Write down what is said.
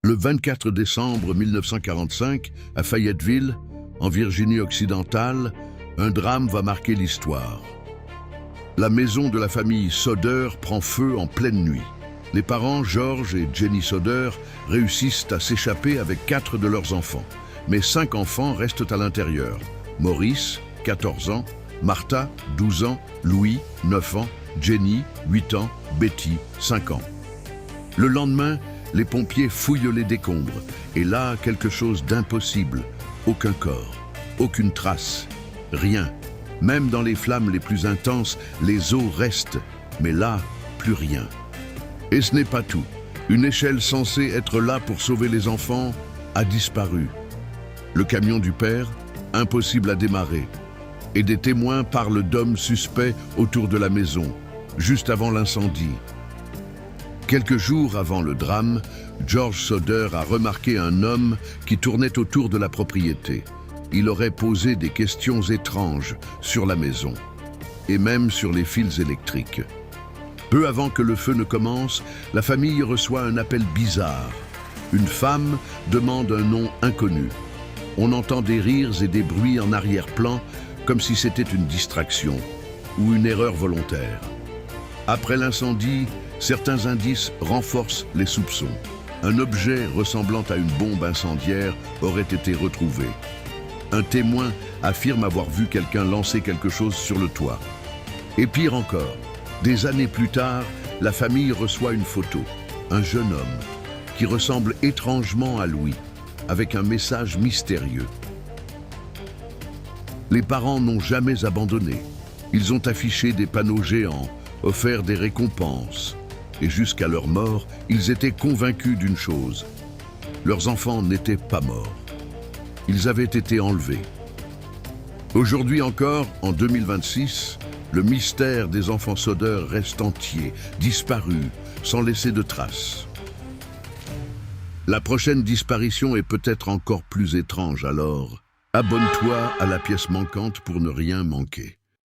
Le 24 décembre 1945, à Fayetteville, en Virginie-Occidentale, un drame va marquer l'histoire. La maison de la famille Soder prend feu en pleine nuit. Les parents, George et Jenny Soder, réussissent à s'échapper avec 4 de leurs enfants. Mais 5 enfants restent à l'intérieur. Maurice, 14 ans, Martha, 12 ans, Louis, 9 ans, Jenny, 8 ans, Betty, 5 ans. Le lendemain, les pompiers fouillent les décombres. Et là, quelque chose d'impossible. Aucun corps, aucune trace, rien. Même dans les flammes les plus intenses, les os restent. Mais là, plus rien. Et ce n'est pas tout. Une échelle censée être là pour sauver les enfants a disparu. Le camion du père, impossible à démarrer. Et des témoins parlent d'hommes suspects autour de la maison, juste avant l'incendie. Quelques jours avant le drame, George Soder a remarqué un homme qui tournait autour de la propriété. Il aurait posé des questions étranges sur la maison, et même sur les fils électriques. Peu avant que le feu ne commence, la famille reçoit un appel bizarre. Une femme demande un nom inconnu. On entend des rires et des bruits en arrière-plan, comme si c'était une distraction ou une erreur volontaire. Après l'incendie, certains indices renforcent les soupçons. Un objet ressemblant à une bombe incendiaire aurait été retrouvé. Un témoin affirme avoir vu quelqu'un lancer quelque chose sur le toit. Et pire encore, des années plus tard, la famille reçoit une photo. Un jeune homme qui ressemble étrangement à Louis, avec un message mystérieux. Les parents n'ont jamais abandonné. Ils ont affiché des panneaux géants, offert des récompenses. Et jusqu'à leur mort, ils étaient convaincus d'une chose. Leurs enfants n'étaient pas morts. Ils avaient été enlevés. Aujourd'hui encore, en 2026, le mystère des enfants Soder reste entier, disparu, sans laisser de traces. La prochaine disparition est peut-être encore plus étrange, alors abonne-toi à la pièce manquante pour ne rien manquer.